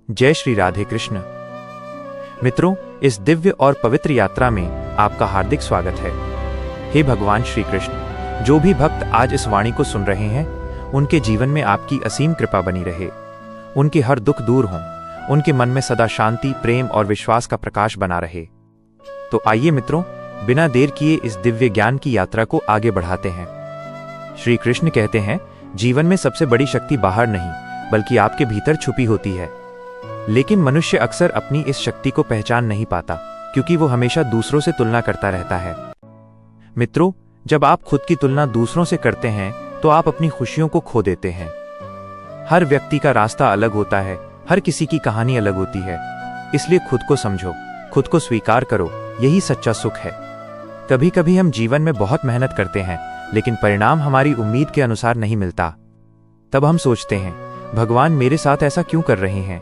जय श्री राधे कृष्ण। मित्रों, इस दिव्य और पवित्र यात्रा में आपका हार्दिक स्वागत है। हे भगवान श्री कृष्ण, जो भी भक्त आज इस वाणी को सुन रहे हैं, उनके जीवन में आपकी असीम कृपा बनी रहे। उनके हर दुख दूर हों, उनके मन में सदा शांति, प्रेम और विश्वास का प्रकाश बना रहे। तो आइए मित्रों, बिना देर किए इस दिव्य ज्ञान की यात्रा को आगे बढ़ाते हैं। श्री कृष्ण कहते हैं, जीवन में सबसे बड़ी शक्ति बाहर नहीं बल्कि आपके भीतर छुपी होती है। लेकिन मनुष्य अक्सर अपनी इस शक्ति को पहचान नहीं पाता, क्योंकि वो हमेशा दूसरों से तुलना करता रहता है। मित्रों, जब आप खुद की तुलना दूसरों से करते हैं तो आप अपनी खुशियों को खो देते हैं। हर व्यक्ति का रास्ता अलग होता है, हर किसी की कहानी अलग होती है। इसलिए खुद को समझो, खुद को स्वीकार करो, यही सच्चा सुख है। कभी कभी हम जीवन में बहुत मेहनत करते हैं, लेकिन परिणाम हमारी उम्मीद के अनुसार नहीं मिलता। तब हम सोचते हैं, भगवान मेरे साथ ऐसा क्यों कर रहे हैं।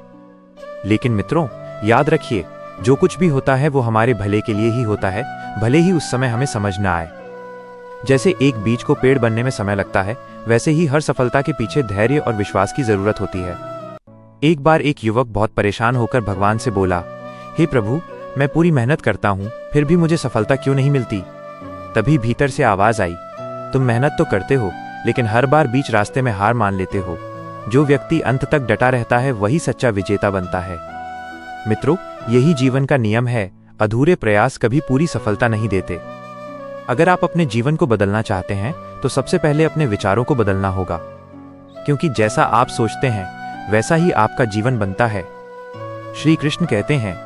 लेकिन मित्रों, याद रखिए, जो कुछ भी होता है वो हमारे भले के लिए ही होता है, भले ही उस समय हमें समझ ना आए। जैसे एक बीज को पेड़ बनने में समय लगता है, वैसे ही हर सफलता के पीछे धैर्य और विश्वास की जरूरत होती है। एक बार एक युवक बहुत परेशान होकर भगवान से बोला, हे प्रभु, मैं पूरी मेहनत करता हूँ, फिर भी मुझे सफलता क्यों नहीं मिलती। तभी भीतर से आवाज आई, तुम मेहनत तो करते हो, लेकिन हर बार बीच रास्ते में हार मान लेते हो। जो व्यक्ति अंत तक डटा रहता है वही सच्चा विजेता बनता है। मित्रों, यही जीवन का नियम है, अधूरे प्रयास कभी पूरी सफलता नहीं देते। अगर आप अपने जीवन को बदलना चाहते हैं तो सबसे पहले अपने विचारों को बदलना होगा, क्योंकि जैसा आप सोचते हैं वैसा ही आपका जीवन बनता है। श्री कृष्ण कहते हैं,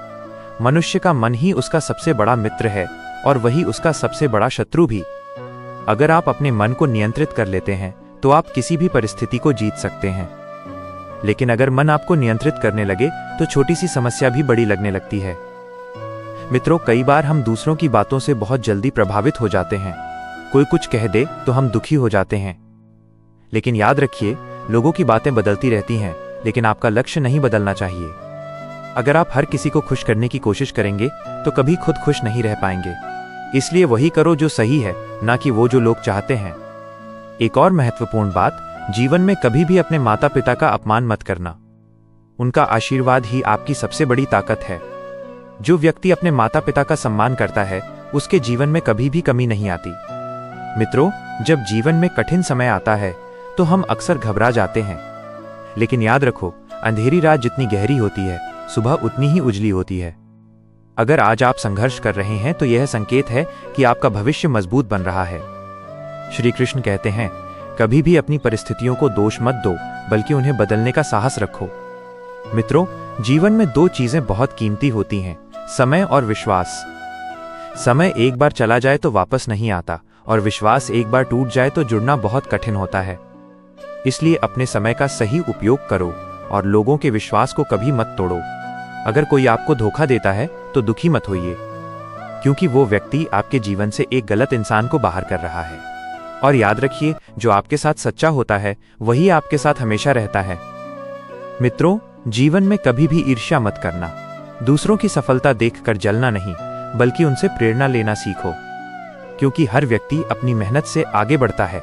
मनुष्य का मन ही उसका सबसे बड़ा मित्र है और वही उसका सबसे बड़ा शत्रु भी। अगर आप अपने मन को नियंत्रित कर लेते हैं तो आप किसी भी परिस्थिति को जीत सकते हैं। लेकिन अगर मन आपको नियंत्रित करने लगे तो छोटी सी समस्या भी बड़ी लगने लगती है। मित्रों, कई बार हम दूसरों की बातों से बहुत जल्दी प्रभावित हो जाते हैं। कोई कुछ कह दे तो हम दुखी हो जाते हैं। लेकिन याद रखिए, लोगों की बातें बदलती रहती हैं, लेकिन आपका लक्ष्य नहीं बदलना चाहिए। अगर आप हर किसी को खुश करने की कोशिश करेंगे तो कभी खुद खुश नहीं रह पाएंगे। इसलिए वही करो जो सही है, ना कि वो जो लोग चाहते हैं। एक और महत्वपूर्ण बात, जीवन में कभी भी अपने माता पिता का अपमान मत करना। उनका आशीर्वाद ही आपकी सबसे बड़ी ताकत है। जो व्यक्ति अपने माता पिता का सम्मान करता है, उसके जीवन में कभी भी कमी नहीं आती। मित्रों, जब जीवन में कठिन समय आता है तो हम अक्सर घबरा जाते हैं। लेकिन याद रखो, अंधेरी रात जितनी गहरी होती है, सुबह उतनी ही उजली होती है। अगर आज आप संघर्ष कर रहे हैं तो यह संकेत है कि आपका भविष्य मजबूत बन रहा है। श्री कृष्ण कहते हैं, कभी भी अपनी परिस्थितियों को दोष मत दो, बल्कि उन्हें बदलने का साहस रखो। मित्रों, जीवन में दो चीजें बहुत कीमती होती हैं, समय और विश्वास। समय एक बार चला जाए तो वापस नहीं आता, और विश्वास एक बार टूट जाए तो जुड़ना बहुत कठिन होता है। इसलिए अपने समय का सही उपयोग करो और लोगों के विश्वास को कभी मत तोड़ो। अगर कोई आपको धोखा देता है तो दुखी मत होइए, क्योंकि वो व्यक्ति आपके जीवन से एक गलत इंसान को बाहर कर रहा है। और याद रखिए, जो आपके साथ सच्चा होता है वही आपके साथ हमेशा रहता है। मित्रों, जीवन में कभी भी ईर्ष्या मत करना। दूसरों की सफलता देखकर जलना नहीं, बल्कि उनसे प्रेरणा लेना सीखो, क्योंकि हर व्यक्ति अपनी मेहनत से आगे बढ़ता है।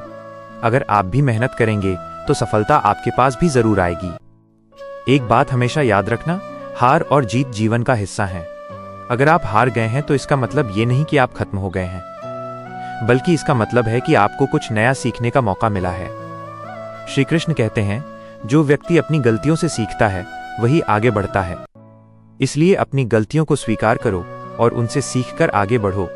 अगर आप भी मेहनत करेंगे तो सफलता आपके पास भी जरूर आएगी। एक बात हमेशा याद रखना, हार और जीत जीवन का हिस्सा है। अगर आप हार गए हैं तो इसका मतलब ये नहीं कि आप खत्म हो गए हैं, बल्कि इसका मतलब है कि आपको कुछ नया सीखने का मौका मिला है। श्री कृष्ण कहते हैं, जो व्यक्ति अपनी गलतियों से सीखता है वही आगे बढ़ता है। इसलिए अपनी गलतियों को स्वीकार करो और उनसे सीखकर आगे बढ़ो।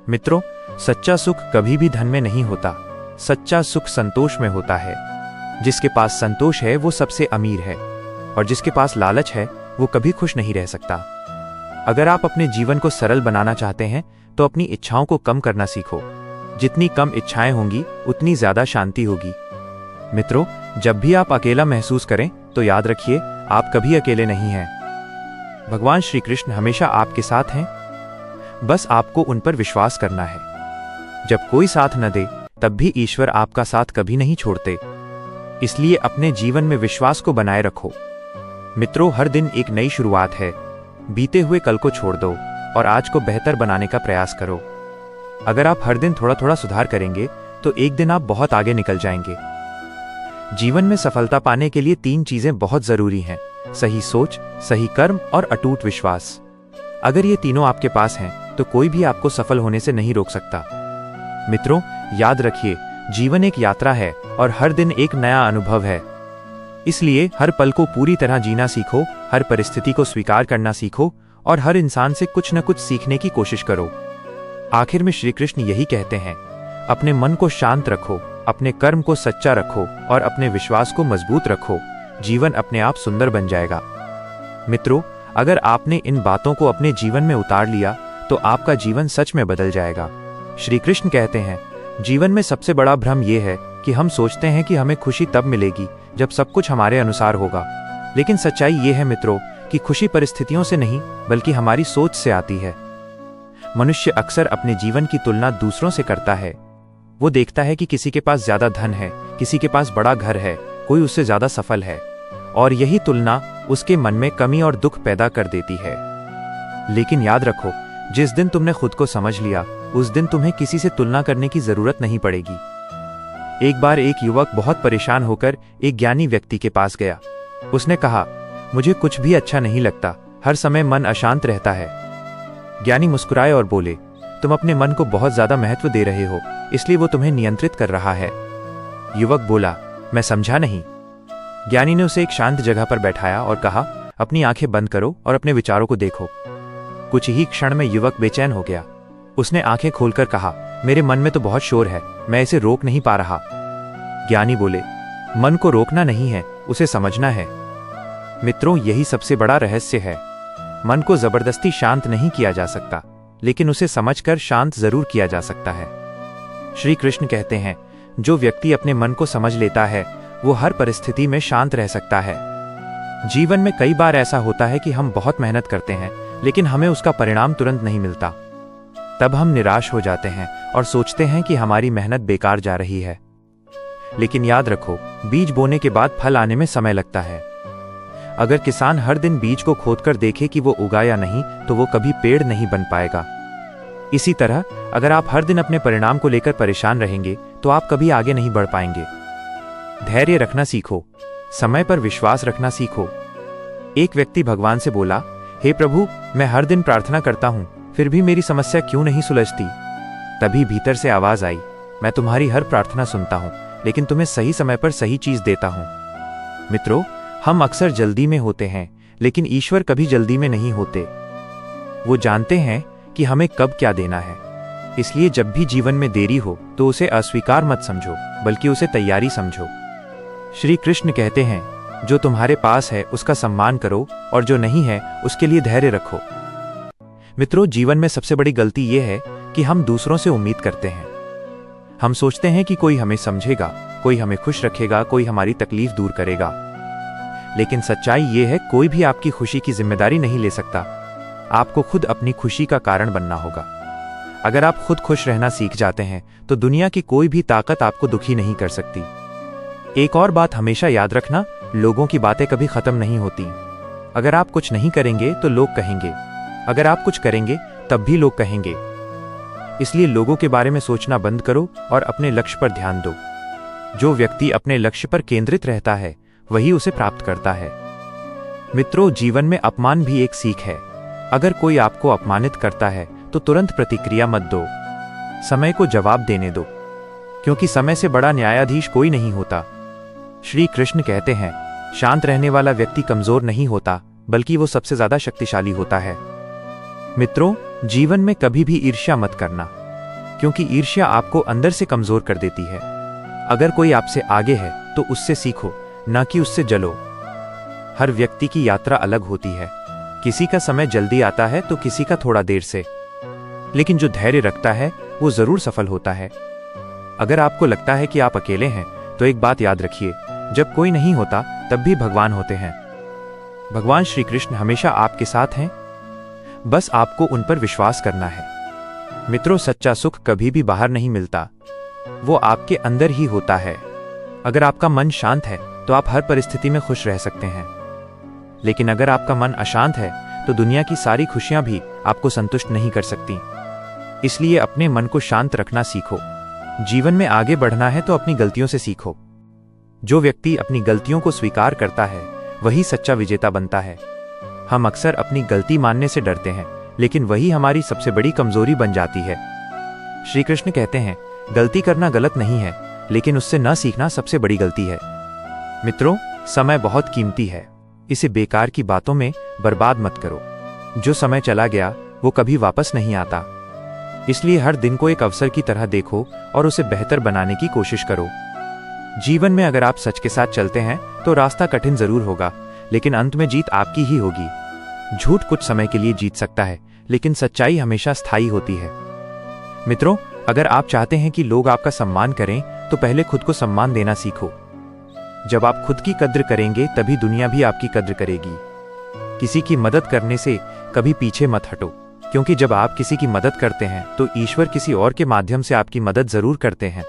मित्रों, सच्चा सुख कभी भी धन में नहीं होता, सच्चा सुख संतोष में होता है। जिसके पास संतोष है वो सबसे अमीर है, और जिसके पास लालच है वो कभी खुश नहीं रह सकता। अगर आप अपने जीवन को सरल बनाना चाहते हैं तो अपनी इच्छाओं को कम करना सीखो। जितनी कम इच्छाएं होंगी उतनी ज्यादा शांति होगी। मित्रों, जब भी आप अकेला महसूस करें तो याद रखिए, आप कभी अकेले नहीं हैं। भगवान श्री कृष्ण हमेशा आपके साथ हैं, बस आपको उन पर विश्वास करना है। जब कोई साथ न दे तब भी ईश्वर आपका साथ कभी नहीं छोड़ते। इसलिए अपने जीवन में विश्वास को बनाए रखो। मित्रों, हर दिन एक नई शुरुआत है। बीते हुए कल को छोड़ दो और आज को बेहतर बनाने का प्रयास करो। अगर आप हर दिन थोड़ा थोड़ा सुधार करेंगे तो एक दिन आप बहुत आगे निकल जाएंगे। जीवन में सफलता पाने के लिए 3 चीजें बहुत जरूरी हैं, सही सोच, सही कर्म और अटूट विश्वास। अगर ये तीनों आपके पास हैं तो कोई भी आपको सफल होने से नहीं रोक सकता। मित्रों, याद रखिए, जीवन एक यात्रा है और हर दिन एक नया अनुभव है। इसलिए हर पल को पूरी तरह जीना सीखो, हर परिस्थिति को स्वीकार करना सीखो और हर इंसान से कुछ न कुछ सीखने की कोशिश करो। आखिर में श्री कृष्ण यही कहते हैं, अपने मन को शांत रखो, अपने कर्म को सच्चा रखो और अपने विश्वास को मजबूत रखो। जीवन अपने आप सुंदर बन जाएगा। मित्रों, अगर आपने इन बातों को अपने जीवन में उतार लिया तो आपका जीवन सच में बदल जाएगा। श्री कृष्ण कहते हैं, जीवन में सबसे बड़ा भ्रम यह है कि हम सोचते हैं कि हमें खुशी तब मिलेगी जब सब कुछ हमारे अनुसार होगा। लेकिन सच्चाई ये है मित्रों कि खुशी परिस्थितियों से नहीं बल्कि हमारी सोच से आती है। मनुष्य अक्सर अपने जीवन की तुलना दूसरों से करता है। वो देखता है कि किसी के पास ज्यादा धन है, किसी के पास बड़ा घर है, कोई उससे ज्यादा सफल है, और यही तुलना उसके मन में कमी और दुख पैदा कर देती है। लेकिन याद रखो, जिस दिन तुमने खुद को समझ लिया उस दिन तुम्हें किसी से तुलना करने की जरूरत नहीं पड़ेगी। एक बार एक युवक बहुत परेशान होकर एक ज्ञानी व्यक्ति के पास गया। उसने कहा, मुझे कुछ भी अच्छा नहीं लगता, हर समय मन अशांत रहता है। ज्ञानी मुस्कुराए और बोले, तुम अपने मन को बहुत ज्यादा महत्व दे रहे हो, इसलिए वो तुम्हें नियंत्रित कर रहा है। युवक बोला, मैं समझा नहीं। ज्ञानी ने उसे एक शांत जगह पर बैठाया और कहा, अपनी आंखें बंद करो और अपने विचारों को देखो। कुछ ही क्षण में युवक बेचैन हो गया। उसने आंखें खोलकर कहा, मेरे मन में तो बहुत शोर है, मैं इसे रोक नहीं पा रहा। ज्ञानी बोले, मन को रोकना नहीं है, उसे समझना है। मित्रों, यही सबसे बड़ा रहस्य है। मन को जबरदस्ती शांत नहीं किया जा सकता, लेकिन उसे समझकर शांत जरूर किया जा सकता है। श्री कृष्ण कहते हैं, जो व्यक्ति अपने मन को समझ लेता है वो हर परिस्थिति में शांत रह सकता है। जीवन में कई बार ऐसा होता है कि हम बहुत मेहनत करते हैं लेकिन हमें उसका परिणाम तुरंत नहीं मिलता। तब हम निराश हो जाते हैं और सोचते हैं कि हमारी मेहनत बेकार जा रही है। लेकिन याद रखो, बीज बोने के बाद फल आने में समय लगता है। अगर किसान हर दिन बीज को खोदकर देखे कि वो उगा या नहीं तो वो कभी पेड़ नहीं बन पाएगा। इसी तरह अगर आप हर दिन अपने परिणाम को लेकर परेशान रहेंगे तो आप कभी आगे नहीं बढ़ पाएंगे। धैर्य रखना सीखो, समय पर विश्वास रखना सीखो। एक व्यक्ति भगवान से बोला, हे प्रभु, मैं हर दिन प्रार्थना करता हूं, फिर भी मेरी समस्या क्यों नहीं सुलझती? तभी भीतर से आवाज आई, मैं तुम्हारी हर प्रार्थना सुनता हूं, लेकिन तुम्हें सही समय पर सही चीज देता हूं। मित्रों, हम अक्सर जल्दी में होते हैं, लेकिन ईश्वर कभी जल्दी में नहीं होते। वो जानते हैं कि हमें कब क्या देना है। इसलिए जब भी जीवन में देरी हो तो उसे अस्वीकार मत समझो, बल्कि उसे तैयारी समझो। श्री कृष्ण कहते हैं, जो तुम्हारे पास है उसका सम्मान करो और जो नहीं है उसके लिए धैर्य रखो। मित्रों, जीवन में सबसे बड़ी गलती यह है कि हम दूसरों से उम्मीद करते हैं। हम सोचते हैं कि कोई हमें समझेगा, कोई हमें खुश रखेगा, कोई हमारी तकलीफ दूर करेगा। लेकिन सच्चाई यह है, कोई भी आपकी खुशी की जिम्मेदारी नहीं ले सकता। आपको खुद अपनी खुशी का कारण बनना होगा। अगर आप खुद खुश रहना सीख जाते हैं तो दुनिया की कोई भी ताकत आपको दुखी नहीं कर सकती। एक और बात हमेशा याद रखना, लोगों की बातें कभी खत्म नहीं होती। अगर आप कुछ नहीं करेंगे तो लोग कहेंगे, अगर आप कुछ करेंगे तब भी लोग कहेंगे। इसलिए लोगों के बारे में सोचना बंद करो और अपने लक्ष्य पर ध्यान दो। जो व्यक्ति अपने लक्ष्य पर केंद्रित रहता है वही उसे प्राप्त करता है। मित्रों, जीवन में अपमान भी एक सीख है। अगर कोई आपको अपमानित करता है तो तुरंत प्रतिक्रिया मत दो, समय को जवाब देने दो, क्योंकि समय से बड़ा न्यायाधीश कोई नहीं होता। श्री कृष्ण कहते हैं, शांत रहने वाला व्यक्ति कमजोर नहीं होता, बल्कि वो सबसे ज्यादा शक्तिशाली होता है। मित्रों, जीवन में कभी भी ईर्ष्या मत करना, क्योंकि ईर्ष्या आपको अंदर से कमजोर कर देती है। अगर कोई आपसे आगे है तो उससे सीखो, ना कि उससे जलो। हर व्यक्ति की यात्रा अलग होती है। किसी का समय जल्दी आता है तो किसी का थोड़ा देर से, लेकिन जो धैर्य रखता है वो जरूर सफल होता है। अगर आपको लगता है कि आप अकेले हैं तो एक बात याद रखिए, जब कोई नहीं होता तब भी भगवान होते हैं। भगवान श्री कृष्ण हमेशा आपके साथ हैं, बस आपको उन पर विश्वास करना है। मित्रों, सच्चा सुख कभी भी बाहर नहीं मिलता, वो आपके अंदर ही होता है। अगर आपका मन शांत है तो आप हर परिस्थिति में खुश रह सकते हैं, लेकिन अगर आपका मन अशांत है तो दुनिया की सारी खुशियां भी आपको संतुष्ट नहीं कर सकती। इसलिए अपने मन को शांत रखना सीखो। जीवन में आगे बढ़ना है तो अपनी गलतियों से सीखो। जो व्यक्ति अपनी गलतियों को स्वीकार करता है वही सच्चा विजेता बनता है। हम अक्सर अपनी गलती मानने से डरते हैं, लेकिन वही हमारी सबसे बड़ी कमजोरी बन जाती है। श्री कृष्ण कहते हैं, गलती करना गलत नहीं है, लेकिन उससे न सीखना सबसे बड़ी गलती है। मित्रों, समय बहुत कीमती है, इसे बेकार की बातों में बर्बाद मत करो। जो समय चला गया वो कभी वापस नहीं आता। इसलिए हर दिन को एक अवसर की तरह देखो और उसे बेहतर बनाने की कोशिश करो। जीवन में अगर आप सच के साथ चलते हैं तो रास्ता कठिन जरूर होगा, लेकिन अंत में जीत आपकी ही होगी। झूठ कुछ समय के लिए जीत सकता है, लेकिन सच्चाई हमेशा स्थायी होती है। मित्रों, अगर आप चाहते हैं कि लोग आपका सम्मान करें तो पहले खुद को सम्मान देना सीखो। जब आप खुद की कद्र करेंगे तभी दुनिया भी आपकी कद्र करेगी। किसी की मदद करने से कभी पीछे मत हटो, क्योंकि जब आप किसी की मदद करते हैं तो ईश्वर किसी और के माध्यम से आपकी मदद जरूर करते हैं।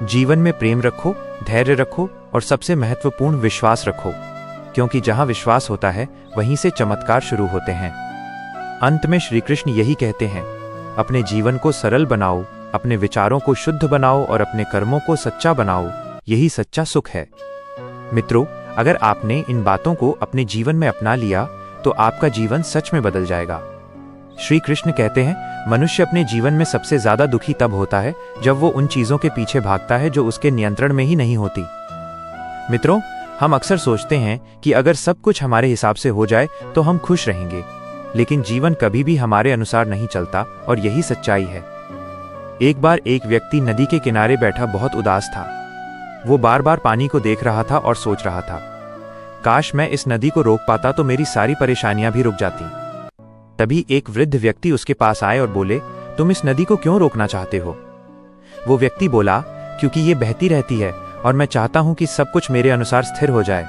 जीवन में प्रेम रखो, धैर्य रखो और सबसे महत्वपूर्ण विश्वास रखो, क्योंकि जहां विश्वास होता है वहीं से चमत्कार शुरू होते हैं। अंत में श्री कृष्ण यही कहते हैं, अपने जीवन को सरल बनाओ, अपने विचारों को शुद्ध बनाओ और अपने कर्मों को सच्चा बनाओ, यही सच्चा सुख है। मित्रों, अगर आपने इन बातों को अपने जीवन में अपना लिया तो आपका जीवन सच में बदल जाएगा। श्री कृष्ण कहते हैं, मनुष्य अपने जीवन में सबसे ज्यादा दुखी तब होता है जब वो उन चीजों के पीछे भागता है जो उसके नियंत्रण में ही नहीं होती। मित्रों, हम अक्सर सोचते हैं कि अगर सब कुछ हमारे हिसाब से हो जाए तो हम खुश रहेंगे, लेकिन जीवन कभी भी हमारे अनुसार नहीं चलता और यही सच्चाई है। एक बार एक व्यक्ति नदी के किनारे बैठा बहुत उदास था। वो बार बार पानी को देख रहा था और सोच रहा था, काश मैं इस नदी को रोक पाता तो मेरी सारी परेशानियां भी रुक जाती। तभी एक वृद्ध व्यक्ति उसके पास आए और बोले, तुम इस नदी को क्यों रोकना चाहते हो? वो व्यक्ति बोला, क्योंकि ये बहती रहती है और मैं चाहता हूं कि सब कुछ मेरे अनुसार स्थिर हो जाए।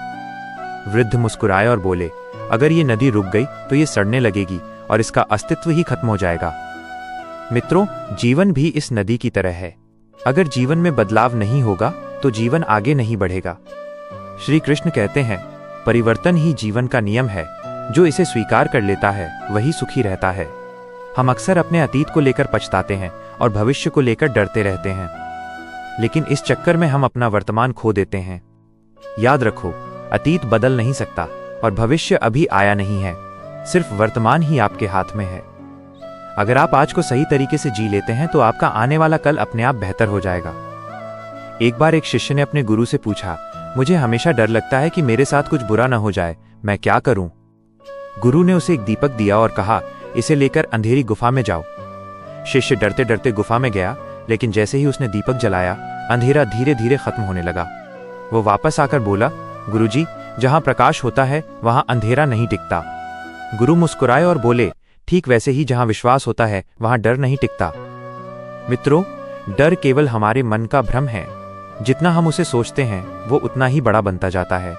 वृद्ध मुस्कुराए और बोले, अगर ये नदी रुक गई तो ये सड़ने लगेगी और इसका अस्तित्व ही खत्म हो जाएगा। मित्रों, जीवन भी इस नदी की तरह है। अगर जीवन में बदलाव नहीं होगा तो जीवन आगे नहीं बढ़ेगा। श्री कृष्ण कहते हैं, परिवर्तन ही जीवन का नियम है, जो इसे स्वीकार कर लेता है वही सुखी रहता है। हम अक्सर अपने अतीत को लेकर पछताते हैं और भविष्य को लेकर डरते रहते हैं, लेकिन इस चक्कर में हम अपना वर्तमान खो देते हैं। याद रखो, अतीत बदल नहीं सकता और भविष्य अभी आया नहीं है, सिर्फ वर्तमान ही आपके हाथ में है। अगर आप आज को सही तरीके से जी लेते हैं तो आपका आने वाला कल अपने आप बेहतर हो जाएगा। एक बार एक शिष्य ने अपने गुरु से पूछा, मुझे हमेशा डर लगता है कि मेरे साथ कुछ बुरा न हो जाए, मैं क्या करूं? गुरु ने उसे एक दीपक दिया और कहा, इसे लेकर अंधेरी गुफा में जाओ। शिष्य डरते डरते गुफा में गया, लेकिन जैसे ही उसने दीपक जलाया, अंधेरा धीरे धीरे खत्म होने लगा। वो वापस आकर बोला, गुरुजी, जहां प्रकाश होता है वहां अंधेरा नहीं टिकता। गुरु मुस्कुराए और बोले, ठीक वैसे ही जहां विश्वास होता है वहां डर नहीं टिकता। मित्रों, डर केवल हमारे मन का भ्रम है। जितना हम उसे सोचते हैं वो उतना ही बड़ा बनता जाता है।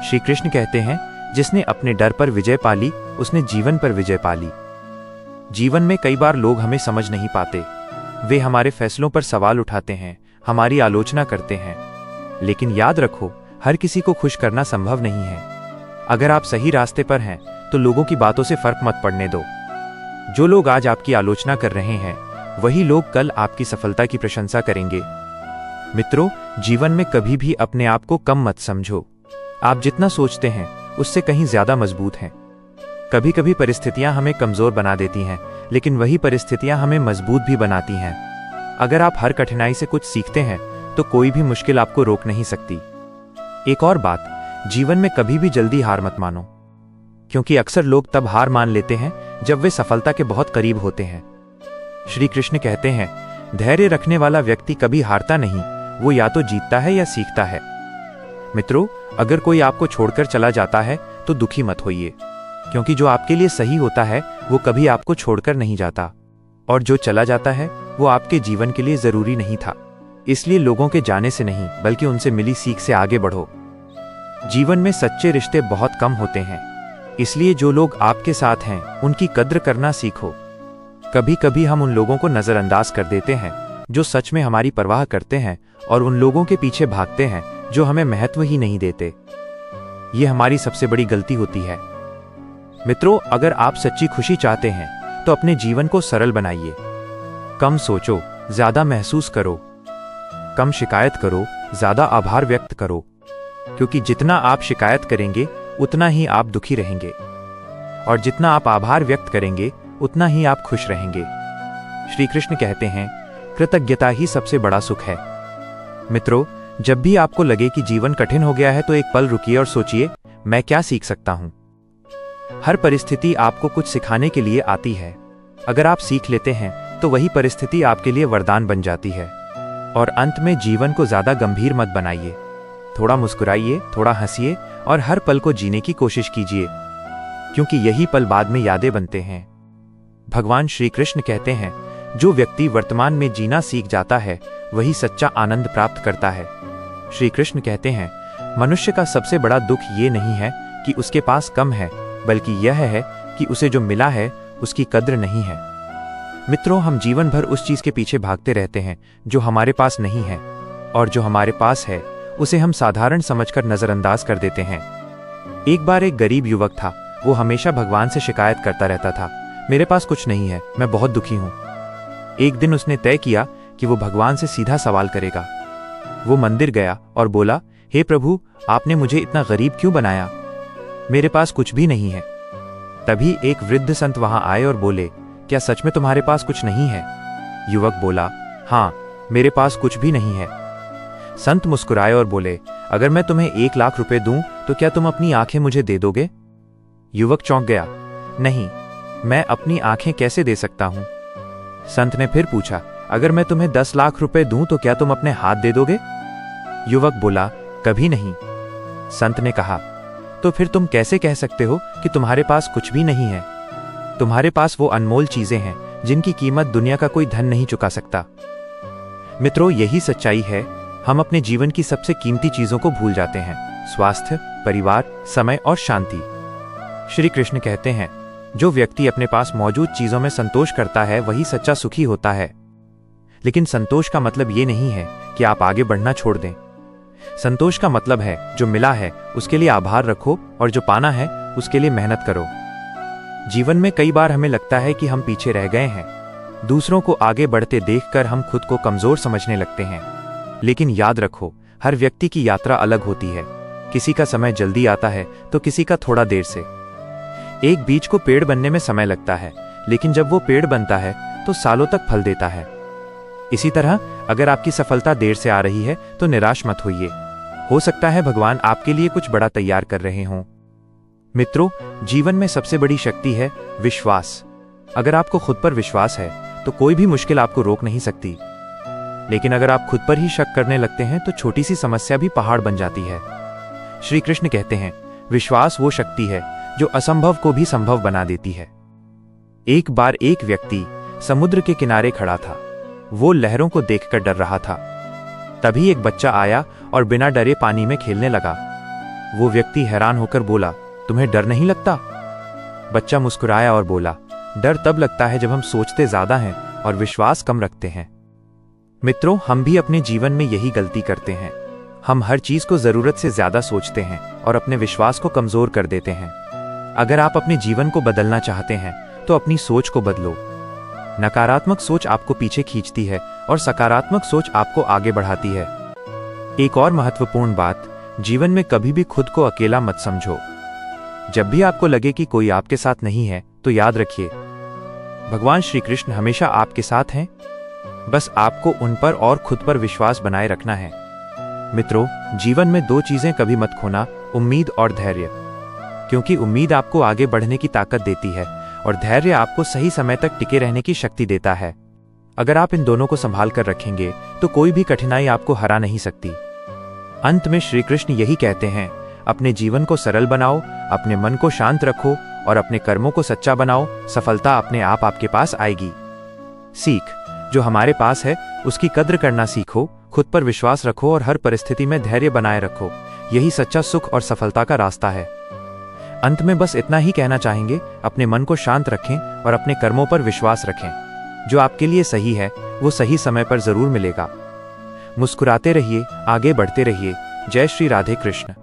श्री कृष्ण कहते हैं, जिसने अपने डर पर विजय पाली उसने जीवन पर विजय पाली। जीवन में कई बार लोग हमें समझ नहीं पाते। वे हमारे फैसलों पर सवाल उठाते हैं, हमारी आलोचना करते हैं, लेकिन याद रखो, हर किसी को खुश करना संभव नहीं है। अगर आप सही रास्ते पर हैं तो लोगों की बातों से फर्क मत पड़ने दो। जो लोग आज आपकी आलोचना कर रहे हैं वही लोग कल आपकी सफलता की प्रशंसा करेंगे। मित्रों, जीवन में कभी भी अपने आप को कम मत समझो। आप जितना सोचते हैं उससे कहीं ज्यादा मजबूत हैं। कभी कभी परिस्थितियां हमें कमजोर बना देती हैं, लेकिन वही परिस्थितियां हमें मजबूत भी बनाती हैं। अगर आप हर कठिनाई से कुछ सीखते हैं तो कोई भी मुश्किल आपको रोक नहीं सकती। एक और बात, जीवन में कभी भी जल्दी हार मत मानो, क्योंकि अक्सर लोग तब हार मान लेते हैं जब वे सफलता के बहुत करीब होते हैं। श्री कृष्ण कहते हैं, धैर्य रखने वाला व्यक्ति कभी हारता नहीं, वो या तो जीतता है या सीखता है। मित्रों, अगर कोई आपको छोड़कर चला जाता है तो दुखी मत होइए, क्योंकि जो आपके लिए सही होता है वो कभी आपको छोड़कर नहीं जाता, और जो चला जाता है वो आपके जीवन के लिए जरूरी नहीं था। इसलिए लोगों के जाने से नहीं बल्कि उनसे मिली सीख से आगे बढ़ो। जीवन में सच्चे रिश्ते बहुत कम होते हैं, इसलिए जो लोग आपके साथ हैं उनकी कद्र करना सीखो। कभी कभी हम उन लोगों को नजरअंदाज कर देते हैं जो सच में हमारी परवाह करते हैं, और उन लोगों के पीछे भागते हैं जो हमें महत्व ही नहीं देते। ये हमारी सबसे बड़ी गलती होती है। मित्रों, अगर आप सच्ची खुशी चाहते हैं तो अपने जीवन को सरल बनाइए। कम सोचो, ज्यादा महसूस करो। कम शिकायत करो, ज्यादा आभार व्यक्त करो। क्योंकि जितना आप शिकायत करेंगे उतना ही आप दुखी रहेंगे, और जितना आप आभार व्यक्त करेंगे उतना ही आप खुश रहेंगे। श्री कृष्ण कहते हैं, कृतज्ञता ही सबसे बड़ा सुख है। मित्रों, जब भी आपको लगे कि जीवन कठिन हो गया है तो एक पल रुकिए और सोचिए, मैं क्या सीख सकता हूं। हर परिस्थिति आपको कुछ सिखाने के लिए आती है। अगर आप सीख लेते हैं तो वही परिस्थिति आपके लिए वरदान बन जाती है। और अंत में जीवन को ज्यादा गंभीर मत बनाइए। थोड़ा मुस्कुराइए, थोड़ा हंसिए और हर पल को जीने की कोशिश कीजिए, क्योंकि यही पल बाद में यादें बनते हैं। भगवान श्री कृष्ण कहते हैं, जो व्यक्ति वर्तमान में जीना सीख जाता है वही सच्चा आनंद प्राप्त करता है। श्री कृष्ण कहते हैं, मनुष्य का सबसे बड़ा दुख ये नहीं है कि उसके पास कम है, बल्कि यह है कि उसे जो मिला है उसकी कद्र नहीं है। मित्रों, हम जीवन भर उस चीज के पीछे भागते रहते हैं जो हमारे पास नहीं है, और जो हमारे पास है उसे हम साधारण समझकर नजरअंदाज कर देते हैं। एक बार एक गरीब युवक था। वो हमेशा भगवान से शिकायत करता रहता था, मेरे पास कुछ नहीं है, मैं बहुत दुखी हूं। एक दिन उसने तय किया कि वो भगवान से सीधा सवाल करेगा। वो मंदिर गया और बोला, हे प्रभु, आपने मुझे इतना गरीब क्यों बनाया? मेरे पास कुछ भी नहीं है। तभी एक वृद्ध संत वहां आए और बोले, क्या सच में तुम्हारे पास कुछ नहीं है? युवक बोला, हाँ, मेरे पास कुछ भी नहीं है। संत मुस्कुराए और बोले, अगर मैं तुम्हें 1 लाख रुपए दूं तो क्या तुम अपनी आंखें मुझे दे दोगे? युवक चौंक गया, नहीं, मैं अपनी आंखें कैसे दे सकता हूं? संत ने फिर पूछा, अगर मैं तुम्हें 10 लाख रुपए दूं तो क्या तुम अपने हाथ दे दोगे? युवक बोला, कभी नहीं। संत ने कहा, तो फिर तुम कैसे कह सकते हो कि तुम्हारे पास कुछ भी नहीं है? तुम्हारे पास वो अनमोल चीजें हैं जिनकी कीमत दुनिया का कोई धन नहीं चुका सकता। मित्रों, यही सच्चाई है। हम अपने जीवन की सबसे कीमती चीजों को भूल जाते हैं, स्वास्थ्य, परिवार, समय और शांति। श्री कृष्ण कहते हैं, जो व्यक्ति अपने पास मौजूद चीजों में संतोष करता है वही सच्चा सुखी होता है। लेकिन संतोष का मतलब ये नहीं है कि आप आगे बढ़ना छोड़ दें। संतोष का मतलब है, जो मिला है उसके लिए आभार रखो और जो पाना है उसके लिए मेहनत करो। जीवन में कई बार हमें लगता है कि हम पीछे रह गए हैं। दूसरों को आगे बढ़ते देखकर हम खुद को कमजोर समझने लगते हैं। लेकिन याद रखो, हर व्यक्ति की यात्रा अलग होती है। किसी का समय जल्दी आता है तो किसी का थोड़ा देर से। एक बीज को पेड़ बनने में समय लगता है, लेकिन जब वो पेड़ बनता है तो सालों तक फल देता है। इसी तरह अगर आपकी सफलता देर से आ रही है तो निराश मत होइए। हो सकता है भगवान आपके लिए कुछ बड़ा तैयार कर रहे हों। मित्रों, जीवन में सबसे बड़ी शक्ति है विश्वास। अगर आपको खुद पर विश्वास है तो कोई भी मुश्किल आपको रोक नहीं सकती। लेकिन अगर आप खुद पर ही शक करने लगते हैं तो छोटी सी समस्या भी पहाड़ बन जाती है। श्री कृष्ण कहते हैं, विश्वास वो शक्ति है जो असंभव को भी संभव बना देती है। एक बार एक व्यक्ति समुद्र के किनारे खड़ा था। वो लहरों को देखकर डर रहा था। तभी एक बच्चा आया और बिना डरे पानी में खेलने लगा। वो व्यक्ति हैरान होकर बोला, तुम्हें डर नहीं लगता? बच्चा मुस्कुराया और बोला, डर तब लगता है जब हम सोचते ज्यादा हैं और विश्वास कम रखते हैं। मित्रों, हम भी अपने जीवन में यही गलती करते हैं। हम हर चीज को जरूरत से ज्यादा सोचते हैं और अपने विश्वास को कमजोर कर देते हैं। अगर आप अपने जीवन को बदलना चाहते हैं तो अपनी सोच को बदलो। नकारात्मक सोच आपको पीछे खींचती है और सकारात्मक सोच आपको आगे बढ़ाती है। एक और महत्वपूर्ण बात, जीवन में कभी भी खुद को अकेला मत समझो। जब भी आपको लगे कि कोई आपके साथ नहीं है तो याद रखिए, भगवान श्री कृष्ण हमेशा आपके साथ हैं। बस आपको उन पर और खुद पर विश्वास बनाए रखना है। मित्रों, जीवन में 2 चीजें कभी मत खोना, उम्मीद और धैर्य। क्योंकि उम्मीद आपको आगे बढ़ने की ताकत देती है और धैर्य आपको सही समय तक टिके रहने की शक्ति देता है। अगर आप इन दोनों को संभाल कर रखेंगे तो कोई भी कठिनाई आपको हरा नहीं सकती। अंत में श्री कृष्ण यही कहते हैं, अपने जीवन को सरल बनाओ, अपने मन को शांत रखो और अपने कर्मों को सच्चा बनाओ। सफलता अपने आप आपके पास आएगी। सीख, जो हमारे पास है उसकी कद्र करना सीखो, खुद पर विश्वास रखो और हर परिस्थिति में धैर्य बनाए रखो। यही सच्चा सुख और सफलता का रास्ता है। अंत में बस इतना ही कहना चाहेंगे, अपने मन को शांत रखें और अपने कर्मों पर विश्वास रखें। जो आपके लिए सही है वो सही समय पर जरूर मिलेगा। मुस्कुराते रहिए, आगे बढ़ते रहिए। जय श्री राधे कृष्ण।